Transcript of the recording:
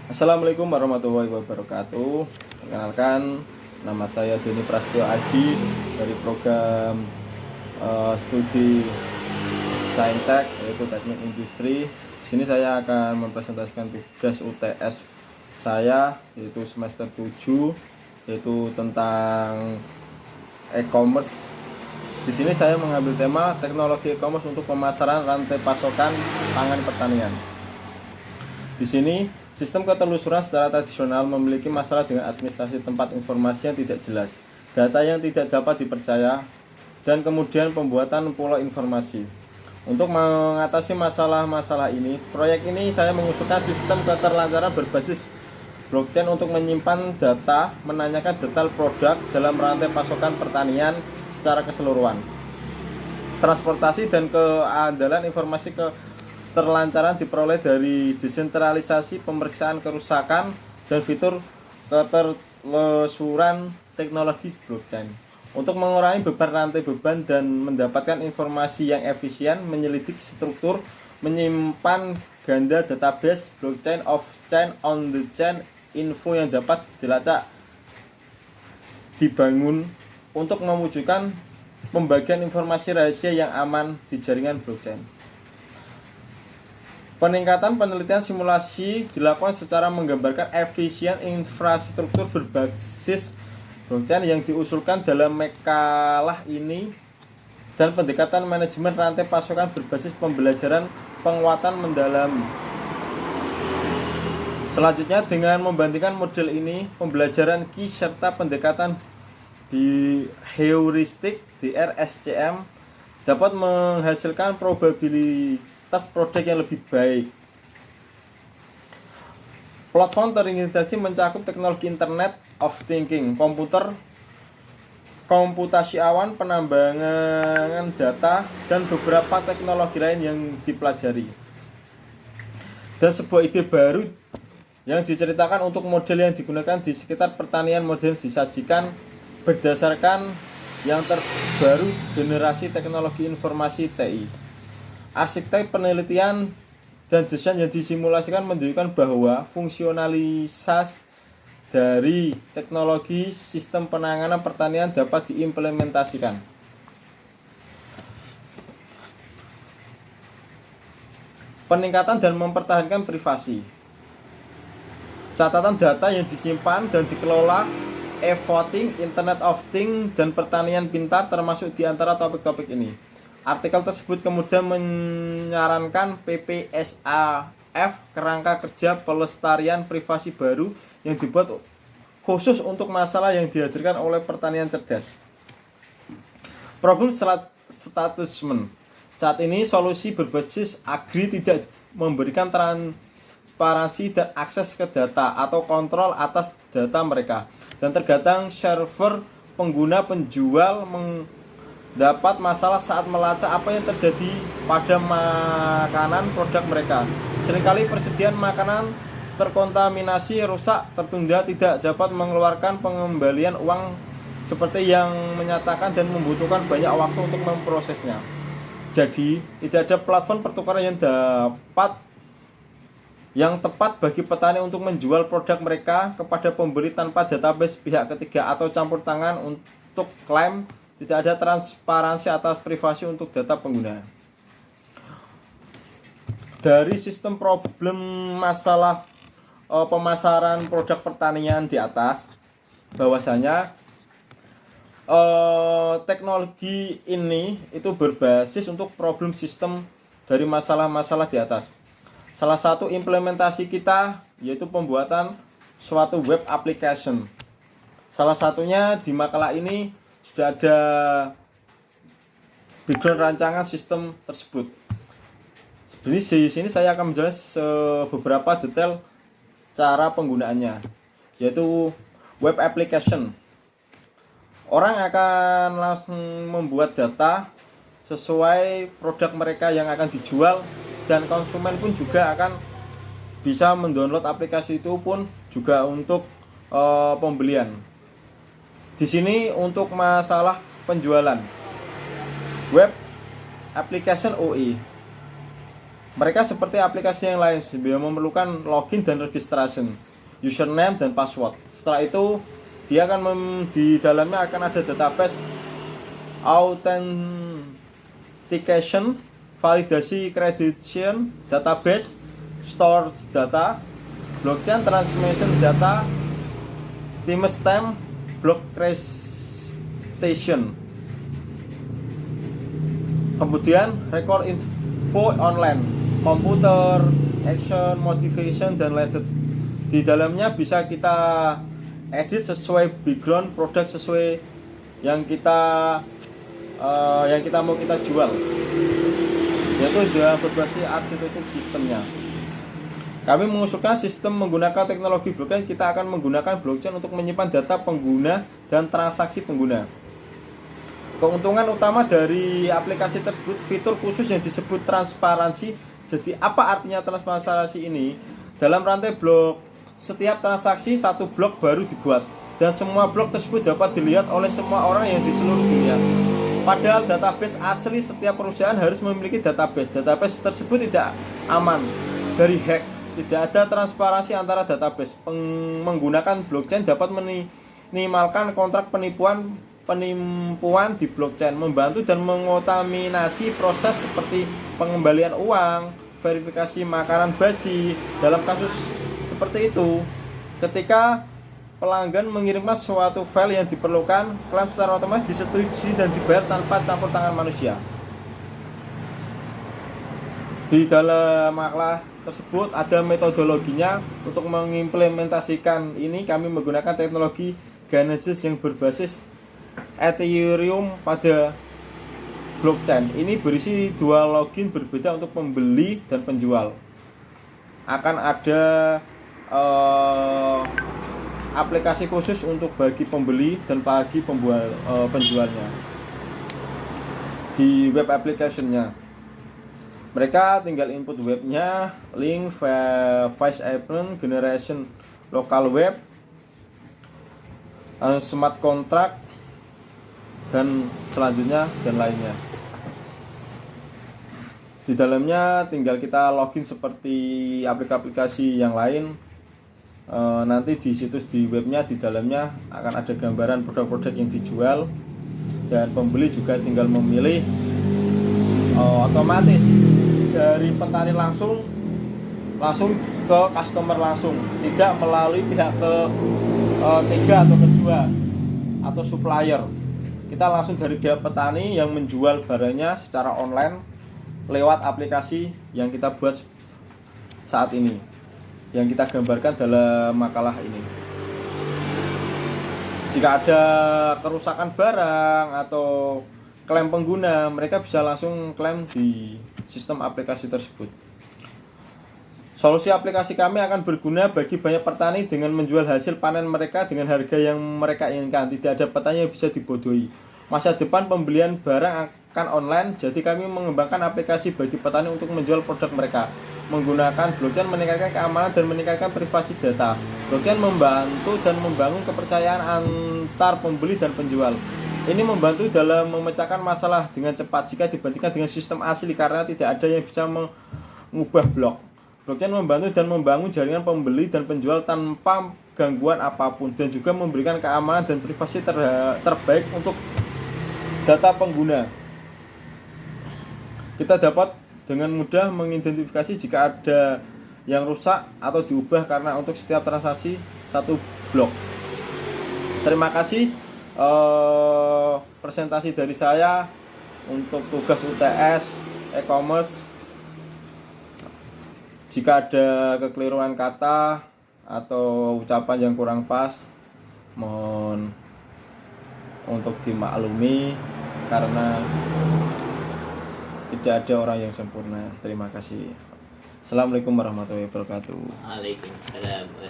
Assalamualaikum warahmatullahi wabarakatuh. Perkenalkan, nama saya Deni Prasetyo Aji dari program studi Saintek, yaitu Teknik Industri. Di sini saya akan mempresentasikan tugas UTS saya, yaitu semester 7, yaitu tentang e-commerce. Di sini saya mengambil tema teknologi e-commerce untuk pemasaran rantai pasokan pangan pertanian. Di sini, sistem ketelusuran secara tradisional memiliki masalah dengan administrasi tempat informasi yang tidak jelas, data yang tidak dapat dipercaya, dan kemudian pembuatan pulau informasi. Untuk mengatasi masalah-masalah ini, proyek ini saya mengusulkan sistem keterlancaran berbasis blockchain untuk menyimpan data, menanyakan detail produk dalam rantai pasokan pertanian secara keseluruhan. Transportasi dan keandalan informasi keterlancaran diperoleh dari desentralisasi pemeriksaan kerusakan dan fitur ketelusuran teknologi blockchain. Untuk mengurangi beban rantai beban dan mendapatkan informasi yang efisien, menyelidik struktur, menyimpan ganda database blockchain of chain on the chain, info yang dapat dilacak dibangun untuk mewujudkan pembagian informasi rahasia yang aman di jaringan blockchain. Peningkatan penelitian simulasi dilakukan secara menggambarkan efisien infrastruktur berbasis blockchain yang diusulkan dalam makalah ini, dan pendekatan manajemen rantai pasokan berbasis pembelajaran penguatan mendalami. Selanjutnya, dengan membandingkan model ini, pembelajaran Qi serta pendekatan di heuristik DRSCM dapat menghasilkan probabilitas produk yang lebih baik. Platform terintegrasi mencakup teknologi Internet of Thinking, komputer, komputasi awan, penambangan data, dan beberapa teknologi lain yang dipelajari. Dan sebuah ide baru yang diceritakan untuk model yang digunakan di sekitar pertanian modern disajikan berdasarkan yang terbaru generasi teknologi informasi TI. Arsitek penelitian dan desain yang disimulasikan menunjukkan bahwa fungsionalitas dari teknologi sistem penanganan pertanian dapat diimplementasikan. Peningkatan dan mempertahankan privasi. Catatan data yang disimpan dan dikelola, e-voting, Internet of Things, dan pertanian pintar termasuk di antara topik-topik ini. Artikel tersebut kemudian menyarankan PPSAF, kerangka kerja pelestarian privasi baru yang dibuat khusus untuk masalah yang dihadirkan oleh pertanian cerdas. Problem statement. Saat ini solusi berbasis agri tidak memberikan transparansi dan akses ke data atau kontrol atas data mereka, dan terkadang server pengguna penjual mendapat masalah saat melacak apa yang terjadi pada makanan produk mereka. Seringkali persediaan makanan terkontaminasi, rusak, tertunda, tidak dapat mengeluarkan pengembalian uang seperti yang menyatakan, dan membutuhkan banyak waktu untuk memprosesnya. Jadi, tidak ada platform pertukaran yang tepat bagi petani untuk menjual produk mereka kepada pembeli tanpa database pihak ketiga atau campur tangan untuk klaim. Tidak ada transparansi atas privasi untuk data pengguna. Dari sistem problem masalah pemasaran produk pertanian di atas, bahwasanya teknologi ini itu berbasis untuk problem sistem dari masalah-masalah di atas. Salah satu implementasi kita yaitu pembuatan suatu web application. Salah satunya di makalah ini sudah ada background rancangan sistem tersebut. Sebenarnya di sini saya akan menjelaskan beberapa detail cara penggunaannya, yaitu web application. Orang akan langsung membuat data sesuai produk mereka yang akan dijual, dan konsumen pun juga akan bisa mendownload aplikasi itu pun juga untuk pembelian. Di sini untuk masalah penjualan, web application OE. Mereka seperti aplikasi yang lain, dia memerlukan login dan registration, username dan password. Setelah itu dia akan di dalamnya akan ada database authentication, validasi credential, database, store data, blockchain transmission data, timestamp, block station. Kemudian record info online, komputer, action, motivation dan legend. Di dalamnya bisa kita edit sesuai background produk sesuai yang kita mau kita jual. Yaitu sudah berbasis arsitektur sistemnya. Kami mengusulkan sistem menggunakan teknologi blockchain. Kita akan menggunakan blockchain untuk menyimpan data pengguna dan transaksi pengguna. Keuntungan utama dari aplikasi tersebut fitur khusus yang disebut transparansi. Jadi apa artinya transparansi ini? Dalam rantai blok, setiap transaksi satu blok baru dibuat dan semua blok tersebut dapat dilihat oleh semua orang yang di seluruh dunia. Padahal database asli setiap perusahaan harus memiliki database. Database tersebut tidak aman dari hack. Tidak ada transparansi antara database. Menggunakan blockchain dapat minimalkan kontrak penipuan di blockchain, membantu dan mengotaminasi proses seperti pengembalian uang, verifikasi makanan basi. Dalam kasus seperti itu, ketika pelanggan mengirimkan suatu file yang diperlukan, klaim secara otomatis disetujui dan dibayar tanpa campur tangan manusia. Di dalam makalah tersebut ada metodologinya. Untuk mengimplementasikan ini kami menggunakan teknologi Genesis yang berbasis Ethereum pada blockchain. Ini berisi dua login berbeda untuk pembeli dan penjual. Akan ada aplikasi khusus untuk bagi pembeli dan bagi penjualnya di web application-nya. Mereka tinggal input webnya, link, voice agent, generation local web, smart contract, dan selanjutnya dan lainnya. Di dalamnya tinggal kita login seperti aplikasi yang lain. Nanti di situs di webnya, di dalamnya akan ada gambaran produk-produk yang dijual, dan pembeli juga tinggal memilih otomatis dari petani langsung ke customer langsung, tidak melalui pihak ketiga atau kedua atau supplier. Kita langsung dari pihak petani yang menjual barangnya secara online lewat aplikasi yang kita buat saat ini, yang kita gambarkan dalam makalah ini. Jika ada kerusakan barang atau klaim pengguna, mereka bisa langsung klaim di sistem aplikasi tersebut. Solusi aplikasi kami akan berguna bagi banyak petani dengan menjual hasil panen mereka dengan harga yang mereka inginkan. Tidak ada petani yang bisa dibodohi. Masa depan pembelian barang akan online, jadi kami mengembangkan aplikasi bagi petani untuk menjual produk mereka. Menggunakan blockchain meningkatkan keamanan dan meningkatkan privasi data. Blockchain membantu dan membangun kepercayaan antar pembeli dan penjual. Ini membantu dalam memecahkan masalah dengan cepat jika dibandingkan dengan sistem asli, karena tidak ada yang bisa mengubah blok. Blockchain membantu dan membangun jaringan pembeli dan penjual tanpa gangguan apapun, dan juga memberikan keamanan dan privasi terbaik untuk data pengguna. Kita dapat dengan mudah mengidentifikasi jika ada yang rusak atau diubah karena untuk setiap transaksi satu blok. Terima kasih presentasi dari saya untuk tugas UTS e-commerce. Jika ada kekeliruan kata atau ucapan yang kurang pas, mohon untuk dimaklumi karena tidak ada orang yang sempurna. Terima kasih. Assalamualaikum warahmatullahi wabarakatuh. Waalaikumsalam.